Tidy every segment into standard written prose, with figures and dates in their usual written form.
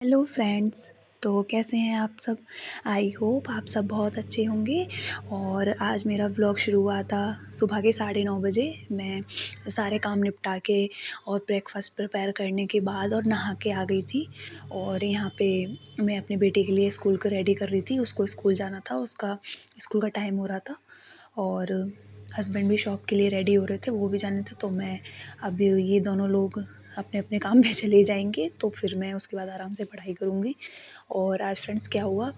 Hello friends. तो कैसे हैं आप सब? आई होप आप सब बहुत अच्छे होंगे। और आज मेरा व्लॉग शुरू हुआ था सुबह के 9:30 बजे। मैं सारे काम निपटा के और ब्रेकफास्ट प्रिपेयर करने के बाद और नहा के आ गई थी। और यहाँ पे मैं अपने बेटे के लिए स्कूल को रेडी कर रही थी, उसको स्कूल जाना था, उसका स्कूल का टाइम हो रहा था। और हस्बैंड भी शॉप के लिए रेडी हो रहे थे, वो भी जाने थे। तो मैं अब ये दोनों लोग अपने अपने काम पे चले जाएंगे, तो फिर मैं उसके बाद आराम से पढ़ाई करूँगी। और आज फ्रेंड्स क्या हुआ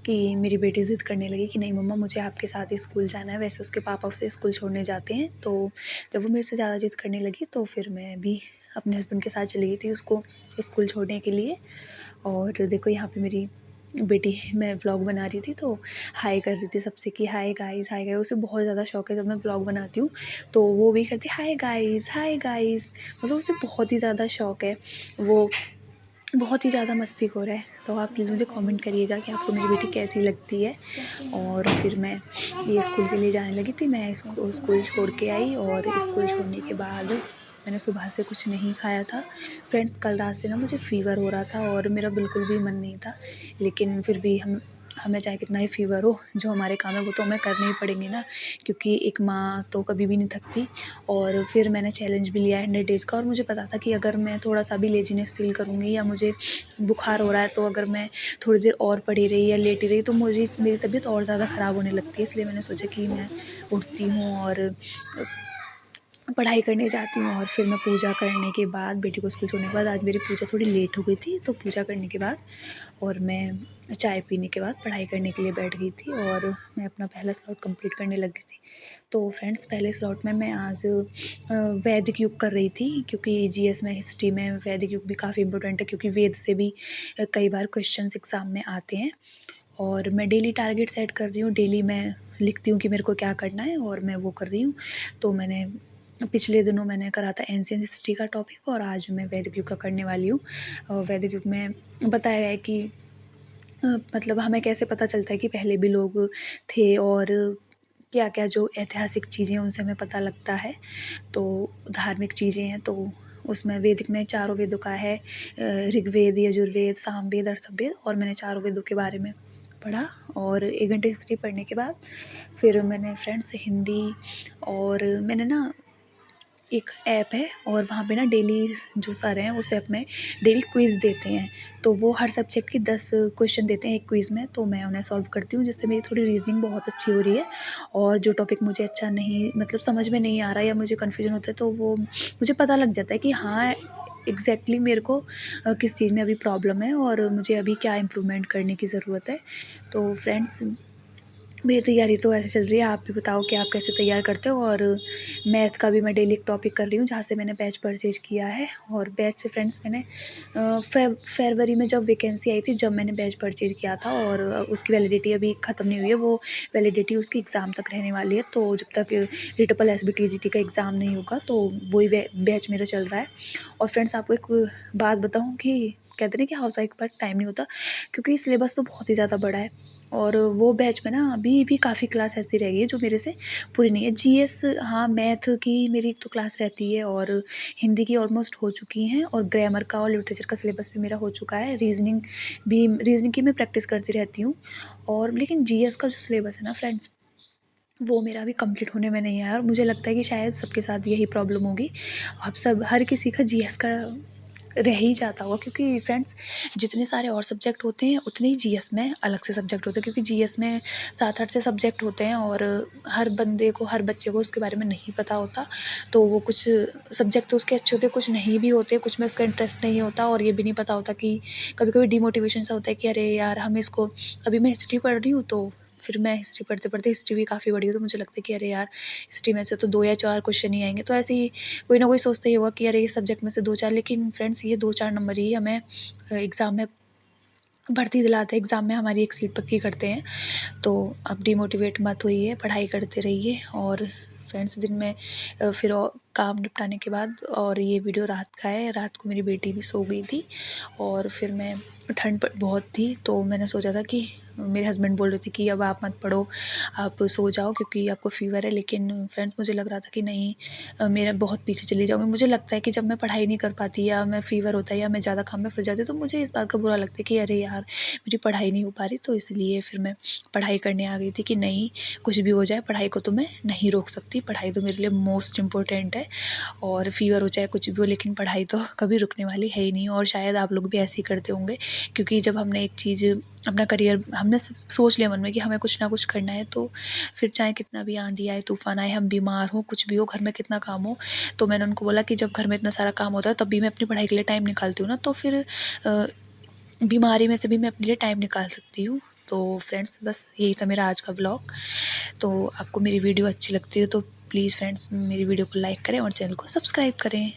कि मेरी बेटी ज़िद करने लगी कि नहीं मम्मा, मुझे आपके साथ ही स्कूल जाना है। वैसे उसके पापा उसे स्कूल छोड़ने जाते हैं। तो जब वो मेरे से ज़्यादा ज़िद करने लगी तो फिर मैं भी अपने हस्बैंड के साथ चली गई थी उसको स्कूल छोड़ने के लिए। और देखो यहाँ पे मेरी बेटी, मैं व्लॉग बना रही थी तो हाय कर रही थी सबसे कि हाय गाइस, हाय गाइस। उसे बहुत ज़्यादा शौक है, जब मैं व्लॉग बनाती हूँ तो वो भी करती है हाय गाइस, हाय गाइस। मतलब उसे बहुत ही ज़्यादा शौक है, वो बहुत ही ज़्यादा मस्तीखोर है। तो आप प्लीज़ मुझे कमेंट करिएगा कि आपको मेरी बेटी कैसी लगती है। और फिर मैं ये स्कूल के लिए जाने लगी थी। मैं इसको स्कूल छोड़ के आई, और स्कूल छोड़ने के बाद मैंने सुबह से कुछ नहीं खाया था। फ्रेंड्स, कल रात से ना मुझे फ़ीवर हो रहा था और मेरा बिल्कुल भी मन नहीं था। लेकिन फिर भी हमें चाहे कितना ही फ़ीवर हो, जो हमारे काम है वो तो हमें करने ही पड़ेंगे ना, क्योंकि एक माँ तो कभी भी नहीं थकती। और फिर मैंने चैलेंज भी लिया 100 डेज़ का, और मुझे पता था कि अगर मैं थोड़ा सा भी लेज़ीनेस फ़ील करूँगी या मुझे बुखार हो रहा है, तो अगर मैं थोड़ी देर और पड़ी रही या लेटी रही तो मेरी तबीयत और ज़्यादा ख़राब होने लगती है। इसलिए मैंने सोचा कि मैं उठती हूँ और पढ़ाई करने जाती हूँ। और फिर मैं पूजा करने के बाद, बेटी को स्कूल छोड़ने के बाद, आज मेरी पूजा थोड़ी लेट हो गई थी, तो पूजा करने के बाद और मैं चाय पीने के बाद पढ़ाई करने के लिए बैठ गई थी। और मैं अपना पहला स्लॉट कंप्लीट करने लगी थी। तो फ्रेंड्स, पहले स्लॉट में मैं आज वैदिक युग कर रही थी, क्योंकि जीएस में, हिस्ट्री में वैदिक युग भी काफ़ी इंपॉर्टेंट है, क्योंकि वेद से भी कई बार क्वेश्चंस एग्ज़ाम में आते हैं। और मैं डेली टारगेट सेट कर रही हूँ, डेली मैं लिखती हूँ कि मेरे को क्या करना है, और मैं वो कर रही हूँ। तो मैंने पिछले दिनों मैंने करा था एंशिएंट हिस्ट्री का टॉपिक, और आज मैं वैदिक युग का करने वाली हूँ। वैदिक युग में बताया गया है कि मतलब हमें कैसे पता चलता है कि पहले भी लोग थे, और क्या-क्या जो ऐतिहासिक चीज़ें हैं उनसे हमें पता लगता है। तो धार्मिक चीज़ें हैं, तो उसमें वैदिक में चारों वेदों का है, ऋग्वेद, यजुर्वेद, सामवेद, अथर्ववेद। और मैंने चारों वेदों के बारे में पढ़ा। और 1 घंटे हिस्ट्री पढ़ने के बाद फिर मैंने फ्रेंड्स हिंदी, और मैंने ना एक ऐप है, और वहाँ पे ना डेली जो सर हैं उस ऐप में डेली क्विज़ देते हैं। तो वो हर सब्जेक्ट की 10 क्वेश्चन देते हैं एक क्विज़ में, तो मैं उन्हें सॉल्व करती हूँ, जिससे मेरी थोड़ी रीजनिंग बहुत अच्छी हो रही है। और जो टॉपिक मुझे अच्छा नहीं, मतलब समझ में नहीं आ रहा या मुझे कन्फ्यूजन होता है, तो वो मुझे पता लग जाता है कि हाँ, एग्जैक्टली मेरे को किस चीज़ में अभी प्रॉब्लम है और मुझे अभी क्या इम्प्रूवमेंट करने की ज़रूरत है। तो फ्रेंड्स, मेरी तैयारी तो ऐसे चल रही है। आप भी बताओ कि आप कैसे तैयार करते हो। और मैथ का भी मैं डेली एक टॉपिक कर रही हूँ, जहाँ से मैंने बैच परचेज किया है। और बैच से फ्रेंड्स, मैंने फरवरी में जब वैकेंसी आई थी, जब मैंने बैच परचेज किया था, और उसकी वैलिडिटी अभी ख़त्म नहीं हुई है। वो वैलिडिटी उसकी एग्ज़ाम तक रहने वाली है। तो जब तक रिट्पल एसबीटीजीटी का एग्ज़ाम नहीं होगा, तो वही बैच मेरा चल रहा है। और फ्रेंड्स, आपको एक बात बताऊँ कि कहते हैं कि हाउस वाइफ के पास टाइम नहीं होता, क्योंकि सिलेबस तो बहुत ही ज़्यादा बड़ा है। और वो बैच में ना अभी भी काफ़ी क्लास ऐसी रह गई है जो मेरे से पूरी नहीं है। जीएस, हाँ, मैथ की मेरी एक तो क्लास रहती है, और हिंदी की ऑलमोस्ट हो चुकी हैं, और ग्रामर का और लिटरेचर का सिलेबस भी मेरा हो चुका है। रीजनिंग की मैं प्रैक्टिस करती रहती हूँ। और लेकिन जीएस का जो सिलेबस है ना फ्रेंड्स, वो मेरा अभी कंप्लीट होने में नहीं आया, और मुझे लगता है कि शायद सबके साथ यही प्रॉब्लम होगी। अब सब हर किसी का जीएस का रह ही जाता होगा, क्योंकि फ्रेंड्स, जितने सारे और सब्जेक्ट होते हैं उतने ही जीएस में अलग से सब्जेक्ट होते हैं, क्योंकि जीएस में 7-8 से सब्जेक्ट होते हैं, और हर बंदे को, हर बच्चे को उसके बारे में नहीं पता होता। तो वो कुछ सब्जेक्ट तो उसके अच्छे होते, कुछ नहीं भी होते, कुछ में उसका इंटरेस्ट नहीं होता, और ये भी नहीं पता होता कि कभी कभी डिमोटिवेशन सा होता है कि अरे यार, हम इसको, अभी मैं हिस्ट्री पढ़ रही हूँ, तो फिर मैं हिस्ट्री पढ़ते पढ़ते, हिस्ट्री भी काफ़ी बड़ी हो, तो मुझे लगता है कि अरे यार, हिस्ट्री में से तो 2 या 4 क्वेश्चन ही आएंगे। तो ऐसे ही कोई ना कोई सोचता ही होगा कि अरे इस सब्जेक्ट में से 2-4। लेकिन फ्रेंड्स, ये 2-4 नंबर ही हमें एग्ज़ाम में भर्ती दिलाते हैं, एग्ज़ाम में हमारी एक सीट पक्की करते हैं। तो आप डिमोटिवेट मत होइए, पढ़ाई करते रहिए। और फ्रेंड्स, दिन में फिर काम निपटाने के बाद, और ये वीडियो रात का है, रात को मेरी बेटी भी सो गई थी, और फिर मैं, ठंड बहुत थी, तो मैंने सोचा था कि मेरे हस्बैंड बोल रहे थे कि अब आप मत पढ़ो, आप सो जाओ क्योंकि आपको फ़ीवर है। लेकिन फ्रेंड्स मुझे लग रहा था कि नहीं, मेरा बहुत पीछे चली जाऊँगी। मुझे लगता है कि जब मैं पढ़ाई नहीं कर पाती या मैं फ़ीवर होता है या मैं ज़्यादा काम में फँस जाती हूँ, तो मुझे इस बात का बुरा लगता है कि अरे यार, मेरी पढ़ाई नहीं हो पा रही। तो इसलिए फिर मैं पढ़ाई करने आ गई थी कि नहीं, कुछ भी हो जाए पढ़ाई को तो मैं नहीं रोक सकती। पढ़ाई तो मेरे लिए मोस्ट इम्पोर्टेंट है, और फ़ीवर हो चाहे कुछ भी हो, लेकिन पढ़ाई तो कभी रुकने वाली है ही नहीं। और शायद आप लोग भी ऐसे ही करते होंगे, क्योंकि जब हमने एक चीज़, अपना करियर हमने सोच लिया मन में कि हमें कुछ ना कुछ करना है, तो फिर चाहे कितना भी आंधी आए, तूफ़ान आए, हम बीमार हों, कुछ भी हो, घर में कितना काम हो, तो मैंने उनको बोला कि जब घर में इतना सारा काम होता है तब भी मैं अपनी पढ़ाई के लिए टाइम निकालती हूँ ना, तो फिर बीमारी में से भी मैं अपने लिए टाइम निकाल सकती हूँ। तो फ्रेंड्स बस यही था मेरा आज का व्लॉग। तो आपको मेरी वीडियो अच्छी लगती है तो प्लीज़ फ्रेंड्स मेरी वीडियो को लाइक करें और चैनल को सब्सक्राइब करें।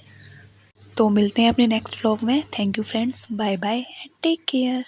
तो मिलते हैं अपने नेक्स्ट व्लॉग में। Thank you friends, bye bye and take care.